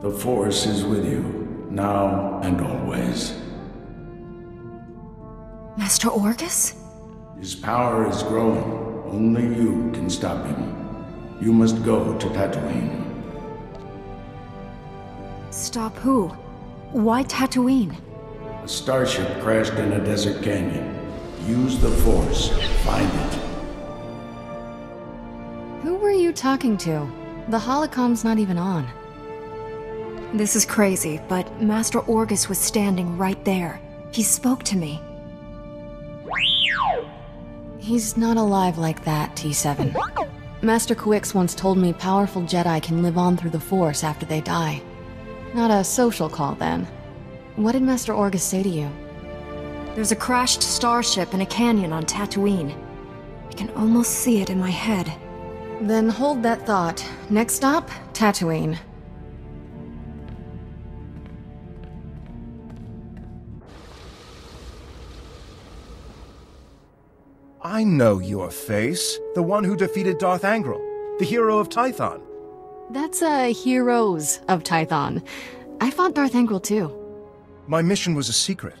The Force is with you, now and always. Master Orgus? His power is growing. Only you can stop him. You must go to Tatooine. Stop who? Why Tatooine? A starship crashed in a desert canyon. Use the Force. Find it. Who were you talking to? The holocom's not even on. This is crazy, but Master Orgus was standing right there. He spoke to me. He's not alive like that, T7. Master Quix once told me powerful Jedi can live on through the Force after they die. Not a social call, then. What did Master Orgus say to you? There's a crashed starship in a canyon on Tatooine. I can almost see it in my head. Then hold that thought. Next stop, Tatooine. I know your face. The one who defeated Darth Angral, the hero of Tython. That's Heroes of Tython. I fought Darth Angral too. My mission was a secret.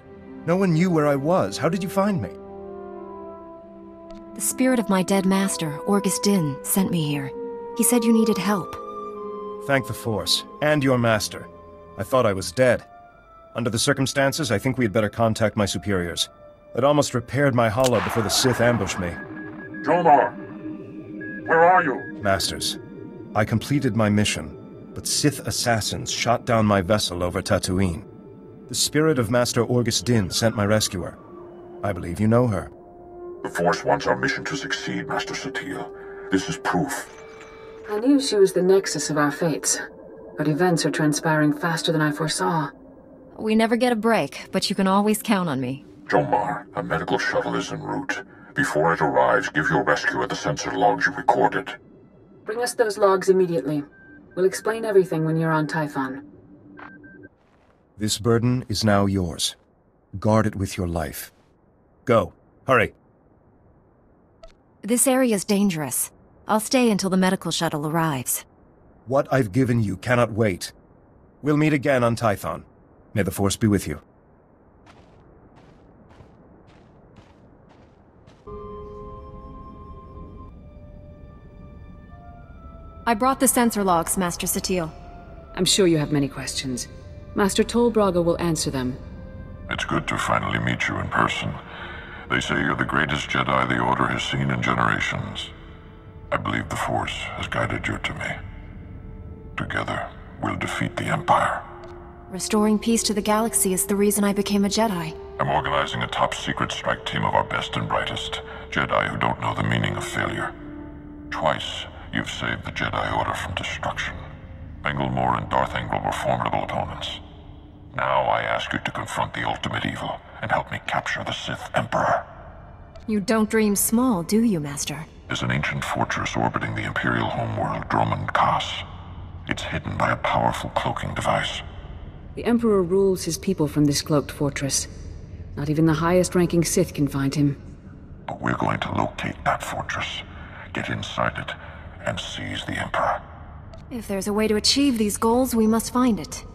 No one knew where I was. How did you find me? The spirit of my dead master, Orgus Din, sent me here. He said you needed help. Thank the Force, and your master. I thought I was dead. Under the circumstances, I think we had better contact my superiors. I'd almost repaired my holo before the Sith ambushed me. Jomar! Where are you? Masters, I completed my mission, but Sith assassins shot down my vessel over Tatooine. The spirit of Master Orgus Din sent my rescuer. I believe you know her. The Force wants our mission to succeed, Master Satele. This is proof. I knew she was the nexus of our fates, but events are transpiring faster than I foresaw. We never get a break, but you can always count on me. Jomar, a medical shuttle is en route. Before it arrives, give your rescuer the sensor logs you recorded. Bring us those logs immediately. We'll explain everything when you're on Typhon. This burden is now yours. Guard it with your life. Go. Hurry. This area's dangerous. I'll stay until the medical shuttle arrives. What I've given you cannot wait. We'll meet again on Tython. May the Force be with you. I brought the sensor logs, Master Satele. I'm sure you have many questions. Master Tol Braga will answer them. It's good to finally meet you in person. They say you're the greatest Jedi the Order has seen in generations. I believe the Force has guided you to me. Together, we'll defeat the Empire. Restoring peace to the galaxy is the reason I became a Jedi. I'm organizing a top-secret strike team of our best and brightest, Jedi who don't know the meaning of failure. Twice, you've saved the Jedi Order from destruction. Balmorra and Darth Angral were formidable opponents. Now I ask you to confront the ultimate evil and help me capture the Sith Emperor. You don't dream small, do you, Master? There's an ancient fortress orbiting the Imperial homeworld, Dromund Kaas. It's hidden by a powerful cloaking device. The Emperor rules his people from this cloaked fortress. Not even the highest-ranking Sith can find him. But we're going to locate that fortress, get inside it, and seize the Emperor. If there's a way to achieve these goals, we must find it.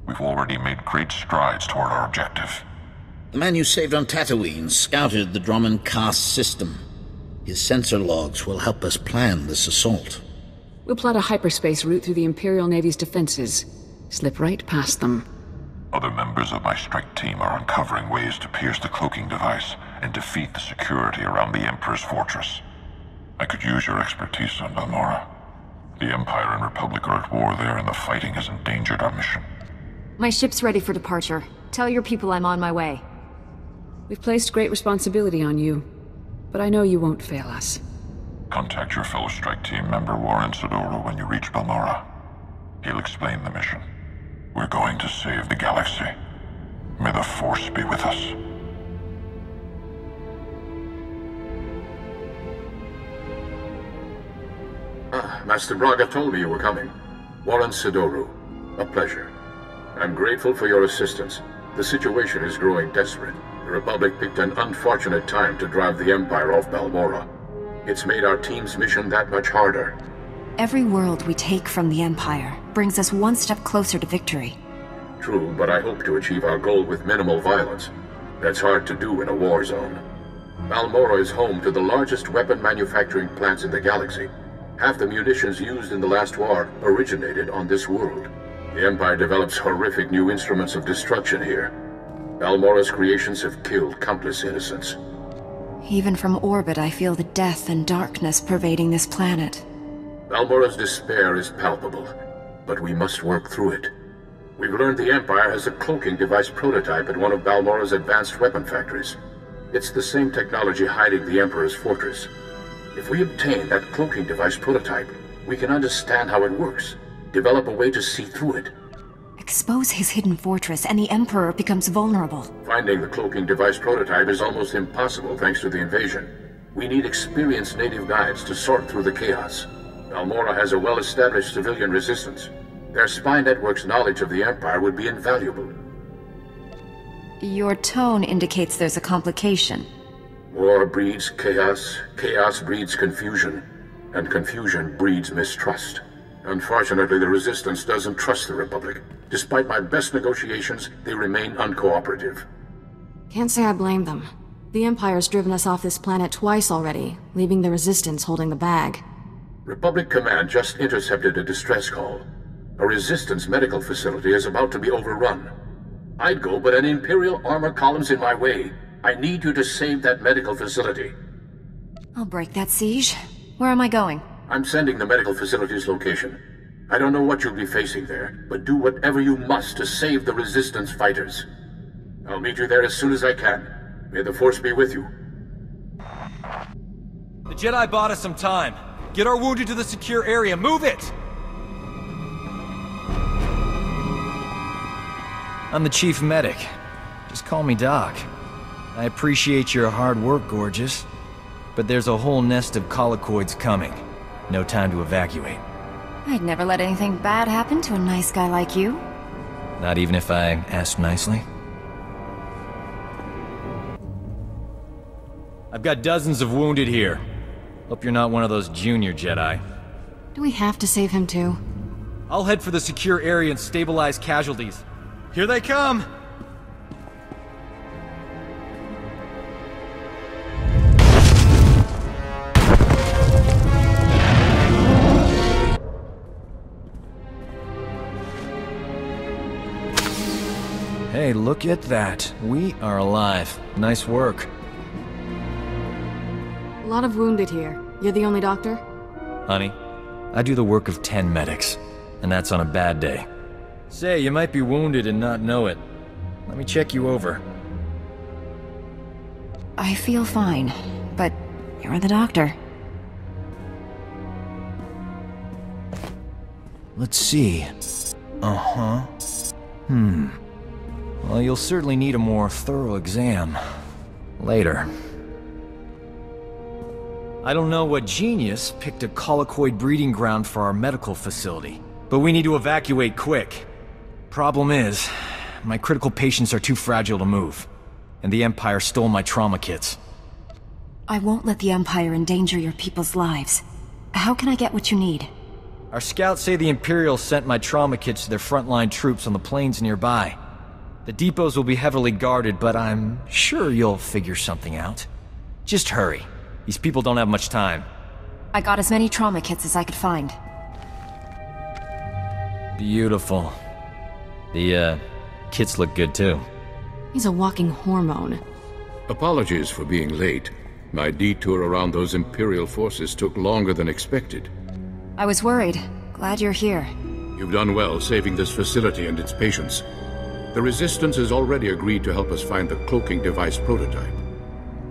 We've already made great strides toward our objective. The man you saved on Tatooine scouted the Dromund Kaas system. His sensor logs will help us plan this assault. We'll plot a hyperspace route through the Imperial Navy's defenses. Slip right past them. Other members of my strike team are uncovering ways to pierce the cloaking device and defeat the security around the Emperor's fortress. I could use your expertise on Balmorra. The Empire and Republic are at war there, and the fighting has endangered our mission. My ship's ready for departure. Tell your people I'm on my way. We've placed great responsibility on you, but I know you won't fail us. Contact your fellow strike team member Warren SWTOR when you reach Balmorra. He'll explain the mission. We're going to save the galaxy. May the Force be with us. Master Braga told me you were coming. Warren SWTOR. A pleasure. I'm grateful for your assistance. The situation is growing desperate. The Republic picked an unfortunate time to drive the Empire off Balmorra. It's made our team's mission that much harder. Every world we take from the Empire brings us one step closer to victory. True, but I hope to achieve our goal with minimal violence. That's hard to do in a war zone. Balmorra is home to the largest weapon manufacturing plants in the galaxy. Half the munitions used in the last war originated on this world. The Empire develops horrific new instruments of destruction here. Balmorra's creations have killed countless innocents. Even from orbit, I feel the death and darkness pervading this planet. Balmorra's despair is palpable, but we must work through it. We've learned the Empire has a cloaking device prototype at one of Balmorra's advanced weapon factories. It's the same technology hiding the Emperor's fortress. If we obtain that cloaking device prototype, we can understand how it works, develop a way to see through it. Expose his hidden fortress, and the Emperor becomes vulnerable. Finding the cloaking device prototype is almost impossible thanks to the invasion. We need experienced native guides to sort through the chaos. Balmorra has a well-established civilian resistance. Their spy network's knowledge of the Empire would be invaluable. Your tone indicates there's a complication. War breeds chaos, chaos breeds confusion, and confusion breeds mistrust. Unfortunately, the Resistance doesn't trust the Republic. Despite my best negotiations, they remain uncooperative. Can't say I blame them. The Empire's driven us off this planet twice already, leaving the Resistance holding the bag. Republic Command just intercepted a distress call. A Resistance medical facility is about to be overrun. I'd go, but an Imperial armor column's in my way. I need you to save that medical facility. I'll break that siege. Where am I going? I'm sending the medical facility's location. I don't know what you'll be facing there, but do whatever you must to save the Resistance fighters. I'll meet you there as soon as I can. May the Force be with you. The Jedi bought us some time. Get our wounded to the secure area. Move it! I'm the chief medic. Just call me Doc. I appreciate your hard work, Gorgeous. But there's a whole nest of collocoids coming. No time to evacuate. I'd never let anything bad happen to a nice guy like you. Not even if I asked nicely? I've got dozens of wounded here. Hope you're not one of those junior Jedi. Do we have to save him too? I'll head for the secure area and stabilize casualties. Here they come! Hey, look at that. We are alive. Nice work. A lot of wounded here. You're the only doctor? Honey, I do the work of 10 medics, and that's on a bad day. Say, you might be wounded and not know it. Let me check you over. I feel fine, but you're the doctor. Let's see. Uh-huh. Well, you'll certainly need a more thorough exam. Later. I don't know what genius picked a collocoid breeding ground for our medical facility, but we need to evacuate quick. Problem is, my critical patients are too fragile to move, and the Empire stole my trauma kits. I won't let the Empire endanger your people's lives. How can I get what you need? Our scouts say the Imperials sent my trauma kits to their frontline troops on the plains nearby. The depots will be heavily guarded, but I'm sure you'll figure something out. Just hurry. These people don't have much time. I got as many trauma kits as I could find. Beautiful. The, kits look good too. He's a walking hormone. Apologies for being late. My detour around those Imperial forces took longer than expected. I was worried. Glad you're here. You've done well saving this facility and its patients. The Resistance has already agreed to help us find the cloaking device prototype.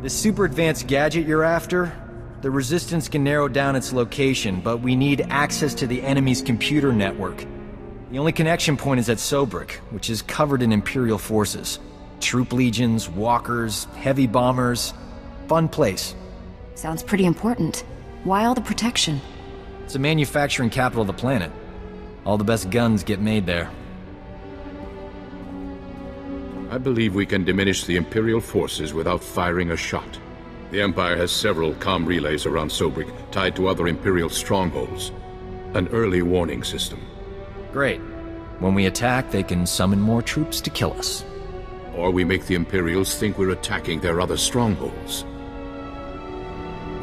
The super advanced gadget you're after? The Resistance can narrow down its location, but we need access to the enemy's computer network. The only connection point is at Sobrik, which is covered in Imperial forces. Troop legions, walkers, heavy bombers. Fun place. Sounds pretty important. Why all the protection? It's the manufacturing capital of the planet. All the best guns get made there. I believe we can diminish the Imperial forces without firing a shot. The Empire has several comm relays around Sobrik, tied to other Imperial strongholds. An early warning system. Great. When we attack, they can summon more troops to kill us. Or we make the Imperials think we're attacking their other strongholds.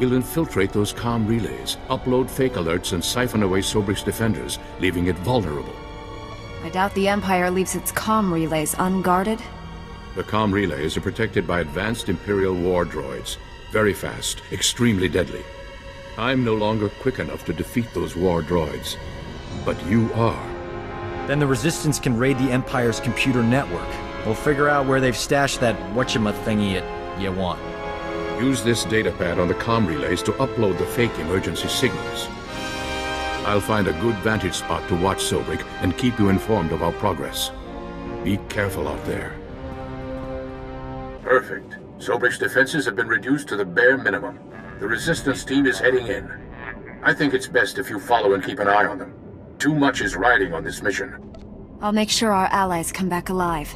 We'll infiltrate those comm relays, upload fake alerts, and siphon away Sobrick's defenders, leaving it vulnerable. I doubt the Empire leaves its comm relays unguarded. The comm relays are protected by advanced Imperial war droids. Very fast, extremely deadly. I'm no longer quick enough to defeat those war droids. But you are. Then the Resistance can raid the Empire's computer network. We'll figure out where they've stashed that whatchamacthingy you want. Use this datapad on the comm relays to upload the fake emergency signals. I'll find a good vantage spot to watch Sobrick and keep you informed of our progress. Be careful out there. Perfect. Sobrick's defenses have been reduced to the bare minimum. The Resistance team is heading in. I think it's best if you follow and keep an eye on them. Too much is riding on this mission. I'll make sure our allies come back alive.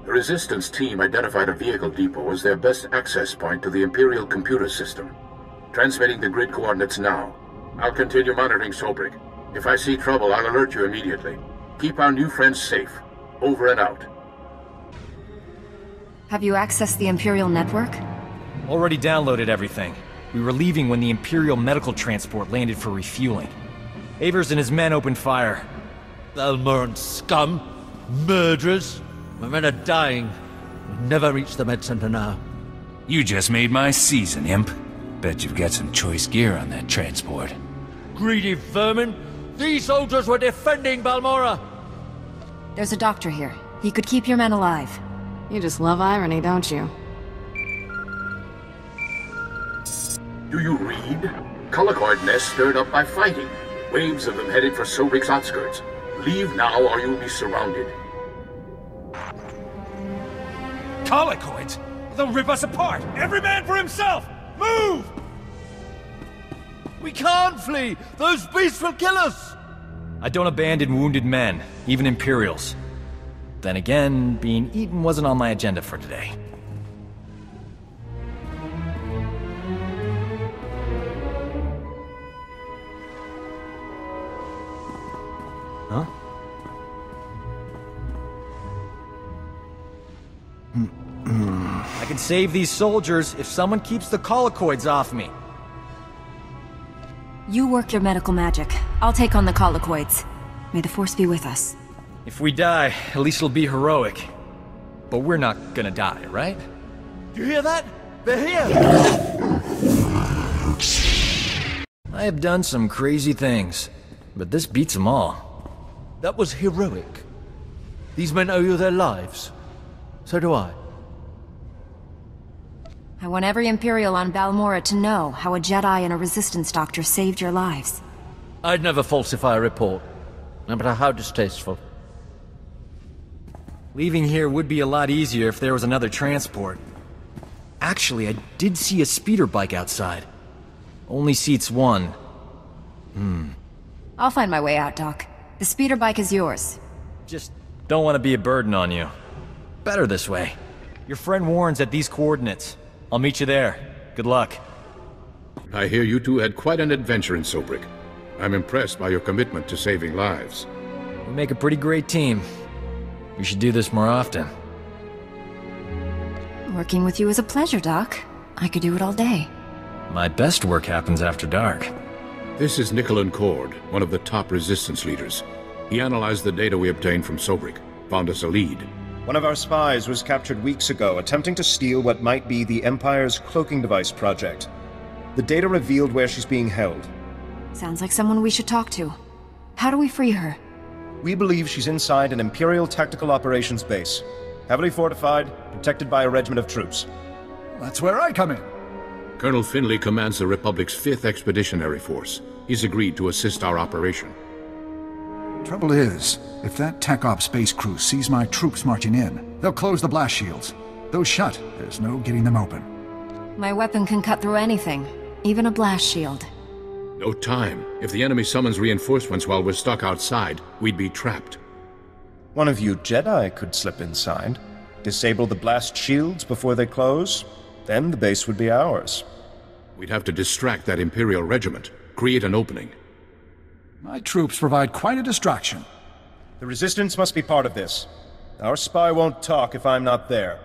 The Resistance team identified a vehicle depot as their best access point to the Imperial computer system. Transmitting the grid coordinates now. I'll continue monitoring Sobrick. If I see trouble, I'll alert you immediately. Keep our new friends safe. Over and out. Have you accessed the Imperial network? Already downloaded everything. We were leaving when the Imperial medical transport landed for refueling. Avers and his men opened fire. Balmorran scum! Murderers! My men are dying. We'll never reach the med center now. You just made my season, imp. Bet you've got some choice gear on that transport. Greedy vermin! These soldiers were defending Balmorra! There's a doctor here. He could keep your men alive. You just love irony, don't you? Do you read? Colicoid nests stirred up by fighting. Waves of them headed for Sobrick's outskirts. Leave now or you'll be surrounded. Colicoids? They'll rip us apart! Every man for himself! Move! We can't flee! Those beasts will kill us! I don't abandon wounded men, even Imperials. Then again, being eaten wasn't on my agenda for today. Huh? I can save these soldiers if someone keeps the colicoids off me. You work your medical magic. I'll take on the colicoids. May the Force be with us. If we die, at least it'll be heroic. But we're not gonna die, right? Do you hear that? They're here! I have done some crazy things, but this beats them all. That was heroic. These men owe you their lives. So do I. I want every Imperial on Balmorra to know how a Jedi and a Resistance doctor saved your lives. I'd never falsify a report, no matter how distasteful. Leaving here would be a lot easier if there was another transport. Actually, I did see a speeder bike outside. Only seats one. I'll find my way out, Doc. The speeder bike is yours. Just don't want to be a burden on you. Better this way. Your friend warns at these coordinates. I'll meet you there. Good luck. I hear you two had quite an adventure in Sobrick. I'm impressed by your commitment to saving lives. We make a pretty great team. We should do this more often. Working with you is a pleasure, Doc. I could do it all day. My best work happens after dark. This is Mirialan Cord, one of the top Resistance leaders. He analyzed the data we obtained from Sobrick, found us a lead. One of our spies was captured weeks ago, attempting to steal what might be the Empire's cloaking device project. The data revealed where she's being held. Sounds like someone we should talk to. How do we free her? We believe she's inside an Imperial tactical operations base. Heavily fortified, protected by a regiment of troops. That's where I come in. Colonel Finley commands the Republic's 5th Expeditionary Force. He's agreed to assist our operation. Trouble is, if that Tech Op space crew sees my troops marching in, they'll close the blast shields. Those shut, there's no getting them open. My weapon can cut through anything, even a blast shield. No time. If the enemy summons reinforcements while we're stuck outside, we'd be trapped. One of you Jedi could slip inside, disable the blast shields before they close, then the base would be ours. We'd have to distract that Imperial regiment, create an opening. My troops provide quite a distraction. The Resistance must be part of this. Our spy won't talk if I'm not there.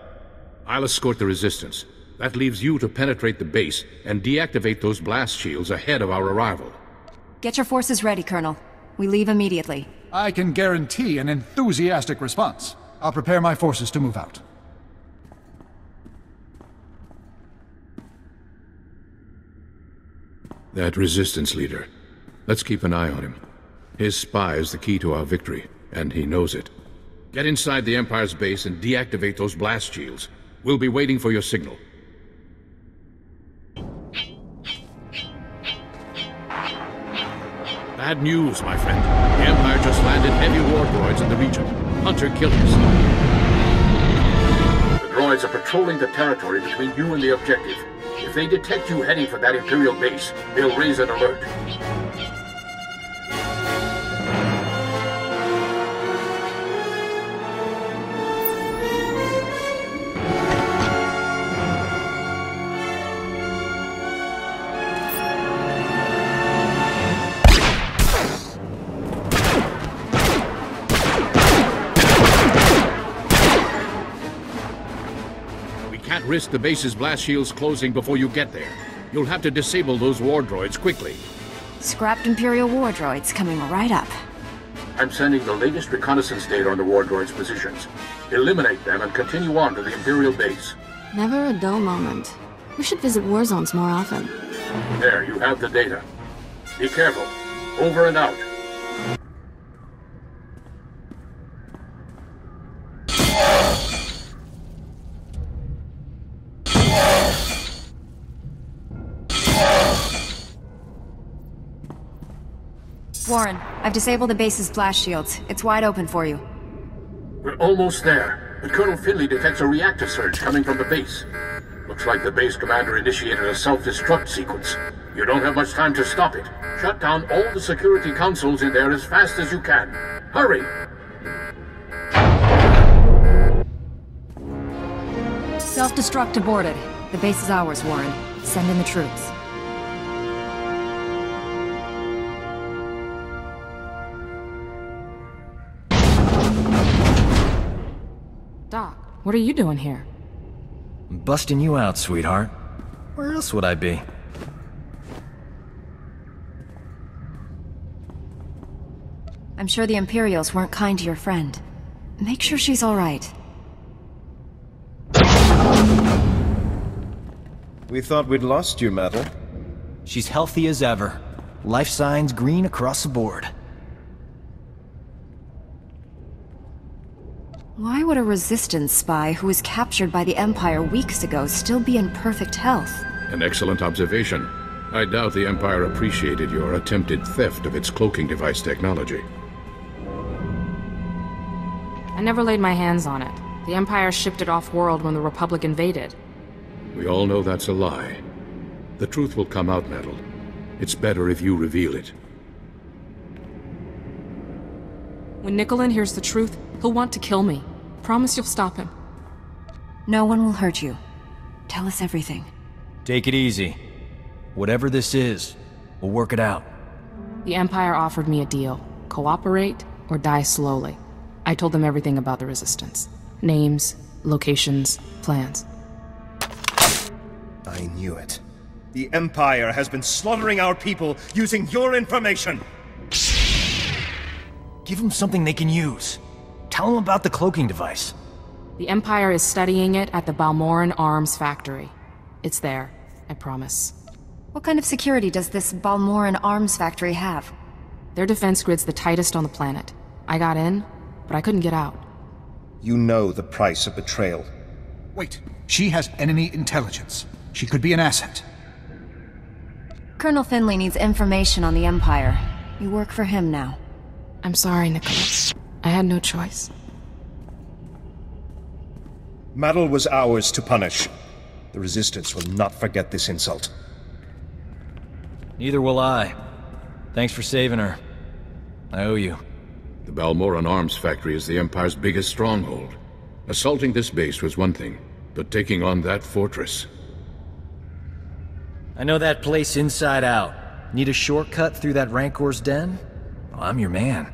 I'll escort the Resistance. That leaves you to penetrate the base and deactivate those blast shields ahead of our arrival. Get your forces ready, Colonel. We leave immediately. I can guarantee an enthusiastic response. I'll prepare my forces to move out. That Resistance leader. Let's keep an eye on him. His spy is the key to our victory, and he knows it. Get inside the Empire's base and deactivate those blast shields. We'll be waiting for your signal. Bad news, my friend. The Empire just landed heavy war droids in the region. Hunter-killers. The droids are patrolling the territory between you and the objective. If they detect you heading for that Imperial base, they'll raise an alert. Risk the base's blast shields closing before you get there. You'll have to disable those war droids quickly. Scrapped Imperial war droids coming right up. I'm sending the latest reconnaissance data on the war droids' positions. Eliminate them and continue on to the Imperial base. Never a dull moment. We should visit war zones more often. There, you have the data. Be careful. Over and out. Warren, I've disabled the base's blast shields. It's wide open for you. We're almost there, but Colonel Finley detects a reactor surge coming from the base. Looks like the base commander initiated a self-destruct sequence. You don't have much time to stop it. Shut down all the security consoles in there as fast as you can. Hurry! Self-destruct aborted. The base is ours, Warren. Send in the troops. Doc, what are you doing here? I'm busting you out, sweetheart. Where else would I be? I'm sure the Imperials weren't kind to your friend. Make sure she's all right. We thought we'd lost you, Metal. She's healthy as ever. Life signs green across the board. Why would a Resistance spy who was captured by the Empire weeks ago still be in perfect health? An excellent observation. I doubt the Empire appreciated your attempted theft of its cloaking device technology. I never laid my hands on it. The Empire shipped it off-world when the Republic invaded. We all know that's a lie. The truth will come out, Metal. It's better if you reveal it. When Mirialan hears the truth, he'll want to kill me. Promise you'll stop him. No one will hurt you. Tell us everything. Take it easy. Whatever this is, we'll work it out. The Empire offered me a deal. Cooperate or die slowly. I told them everything about the Resistance. Names, locations, plans. I knew it. The Empire has been slaughtering our people using your information! Give them something they can use. Tell them about the cloaking device. The Empire is studying it at the Balmorran arms factory. It's there, I promise. What kind of security does this Balmorran arms factory have? Their defense grid's the tightest on the planet. I got in, but I couldn't get out. You know the price of betrayal. Wait, she has enemy intelligence. She could be an asset. Colonel Finley needs information on the Empire. You work for him now. I'm sorry, Nicholas. I had no choice. Metal was ours to punish. The Resistance will not forget this insult. Neither will I. Thanks for saving her. I owe you. The Balmorran arms factory is the Empire's biggest stronghold. Assaulting this base was one thing, but taking on that fortress... I know that place inside out. Need a shortcut through that Rancor's den? I'm your man.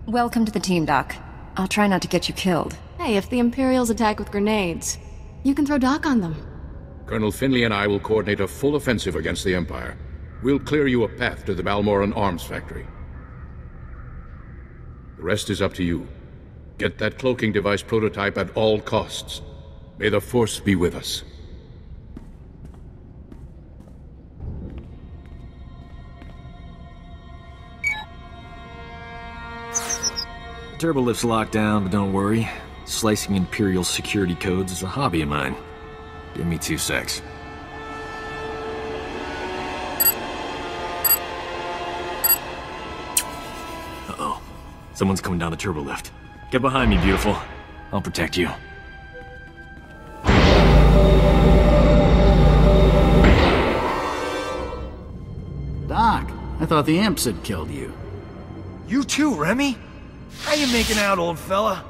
Welcome to the team, Doc. I'll try not to get you killed. Hey, if the Imperials attack with grenades, you can throw Doc on them. Colonel Finley and I will coordinate a full offensive against the Empire. We'll clear you a path to the Balmorran arms factory. The rest is up to you. Get that cloaking device prototype at all costs. May the Force be with us. The turbolift's locked down, but don't worry. Slicing Imperial security codes is a hobby of mine. Give me 2 secs. Uh-oh. Someone's coming down the turbolift. Get behind me, beautiful. I'll protect you. Doc, I thought the imps had killed you. You too, Remy? How you making out, old fella?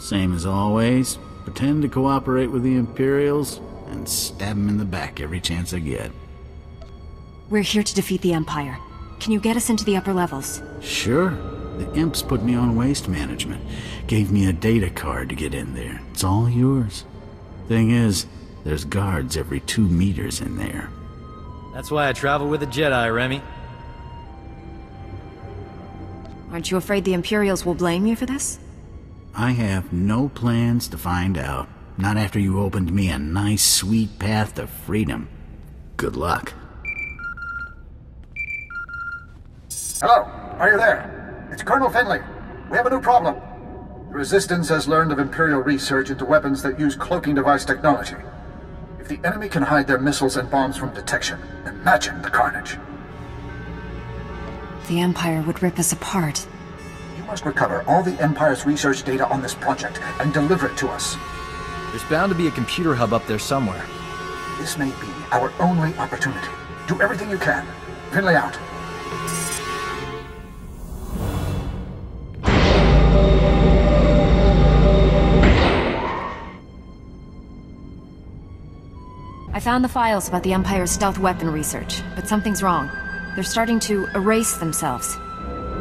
Same as always. Pretend to cooperate with the Imperials and stab them in the back every chance I get. We're here to defeat the Empire. Can you get us into the upper levels? Sure. The imps put me on waste management. Gave me a data card to get in there. It's all yours. Thing is, there's guards every 2 meters in there. That's why I travel with a Jedi, Remy. Aren't you afraid the Imperials will blame you for this? I have no plans to find out. Not after you opened me a nice, sweet path to freedom. Good luck. Hello, are you there? It's Colonel Finley. We have a new problem. The Resistance has learned of Imperial research into weapons that use cloaking device technology. If the enemy can hide their missiles and bombs from detection, imagine the carnage. The Empire would rip us apart. You must recover all the Empire's research data on this project and deliver it to us. There's bound to be a computer hub up there somewhere. This may be our only opportunity. Do everything you can. Finley out. I found the files about the Empire's stealth weapon research, but something's wrong. They're starting to erase themselves.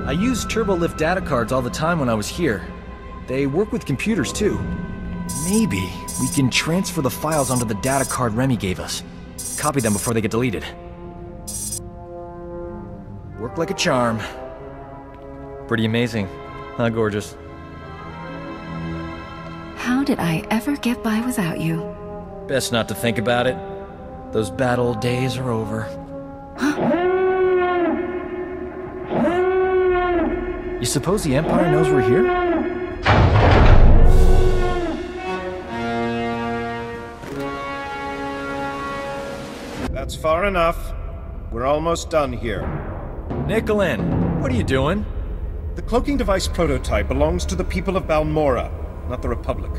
I use turbolift data cards all the time when I was here. They work with computers too. Maybe we can transfer the files onto the data card Remy gave us. Copy them before they get deleted. Worked like a charm. Pretty amazing. Huh, gorgeous? How did I ever get by without you? Best not to think about it. Those bad old days are over. You suppose the Empire knows we're here? That's far enough. We're almost done here. Mirialan, what are you doing? The cloaking device prototype belongs to the people of Balmorra, not the Republic.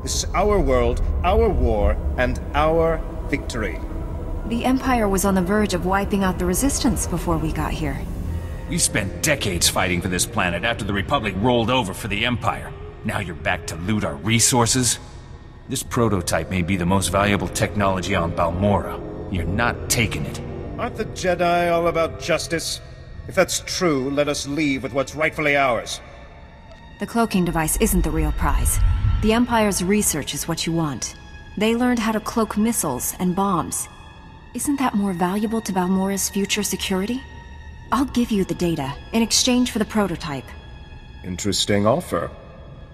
This is our world, our war, and our victory. The Empire was on the verge of wiping out the Resistance before we got here. We spent decades fighting for this planet after the Republic rolled over for the Empire. Now you're back to loot our resources? This prototype may be the most valuable technology on Balmorra. You're not taking it. Aren't the Jedi all about justice? If that's true, let us leave with what's rightfully ours. The cloaking device isn't the real prize. The Empire's research is what you want. They learned how to cloak missiles and bombs. Isn't that more valuable to Balmorra's future security? I'll give you the data in exchange for the prototype. Interesting offer.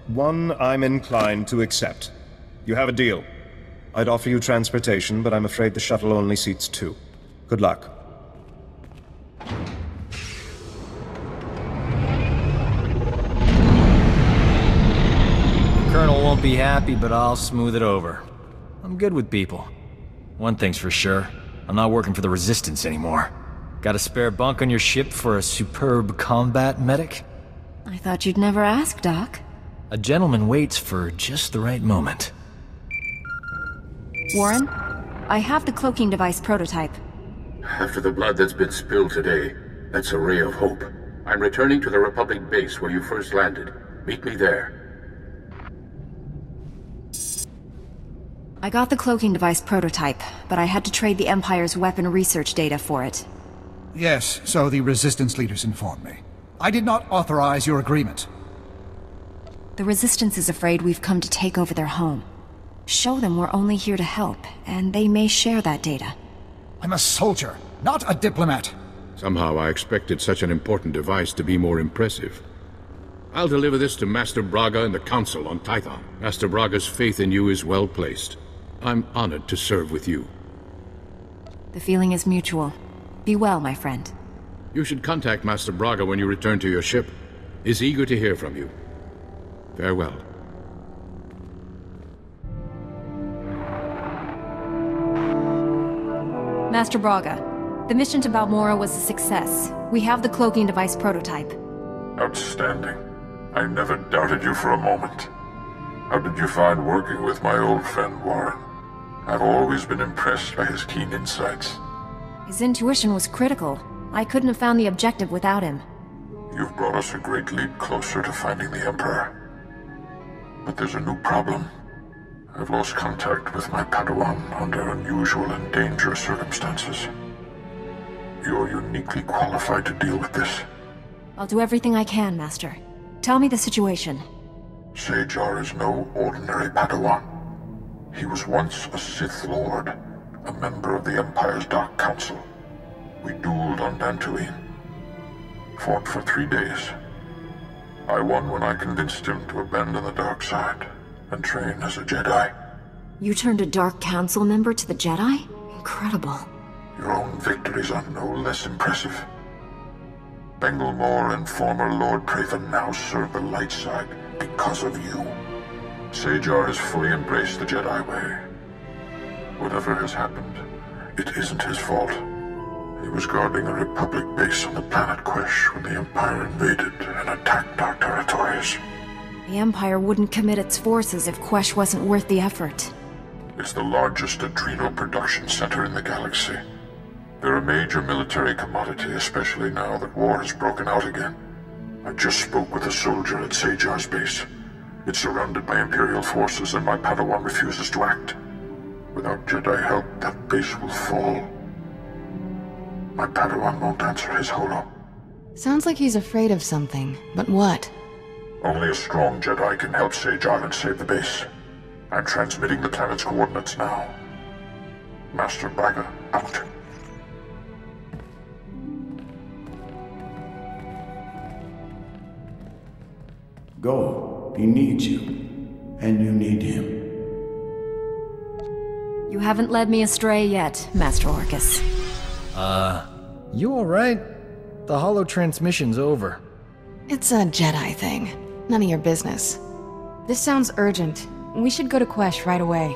One I'm inclined to accept. You have a deal. I'd offer you transportation, but I'm afraid the shuttle only seats 2. Good luck. The Colonel won't be happy, but I'll smooth it over. I'm good with people. One thing's for sure, I'm not working for the Resistance anymore. Got a spare bunk on your ship for a superb combat medic? I thought you'd never ask, Doc. A gentleman waits for just the right moment. Warren, I have the cloaking device prototype. After the blood that's been spilled today, that's a ray of hope. I'm returning to the Republic base where you first landed. Meet me there. I got the cloaking device prototype, but I had to trade the Empire's weapon research data for it. Yes, so the Resistance leaders informed me. I did not authorize your agreement. The Resistance is afraid we've come to take over their home. Show them we're only here to help, and they may share that data. I'm a soldier, not a diplomat. Somehow I expected such an important device to be more impressive. I'll deliver this to Master Braga and the Council on Tython. Master Braga's faith in you is well placed. I'm honored to serve with you. The feeling is mutual. Be well, my friend. You should contact Master Braga when you return to your ship. He's eager to hear from you. Farewell. Master Braga, the mission to Balmorra was a success. We have the cloaking device prototype. Outstanding. I never doubted you for a moment. How did you find working with my old friend Warren? I've always been impressed by his keen insights. His intuition was critical. I couldn't have found the objective without him. You've brought us a great leap closer to finding the Emperor. But there's a new problem. I've lost contact with my Padawan under unusual and dangerous circumstances. You're uniquely qualified to deal with this. I'll do everything I can, Master. Tell me the situation. SWTOR is no ordinary Padawan. He was once a Sith Lord, a member of the Empire's Dark Council. We dueled on Dantooine. Fought for 3 days. I won when I convinced him to abandon the dark side and train as a Jedi. You turned a Dark Council member to the Jedi? Incredible. Your own victories are no less impressive. Balmorra and former Lord Praven now serve the light side because of you. SWTOR has fully embraced the Jedi way. Whatever has happened, it isn't his fault. He was guarding a Republic base on the planet Quesh when the Empire invaded and attacked our territories. The Empire wouldn't commit its forces if Quesh wasn't worth the effort. It's the largest adrenal production center in the galaxy. They're a major military commodity, especially now that war has broken out again. I just spoke with a soldier at SWTOR's base. It's surrounded by Imperial forces and my Padawan refuses to act. Without Jedi help, that base will fall. My Padawan won't answer his holo. Sounds like he's afraid of something, but what? Only a strong Jedi can help SWTOR and save the base. I'm transmitting the planet's coordinates now. Master Braga, out. Go. He needs you. And you need him. You haven't led me astray yet, Master Orcus. You alright? The holo transmission's over. It's a Jedi thing. None of your business. This sounds urgent. We should go to Quesh right away.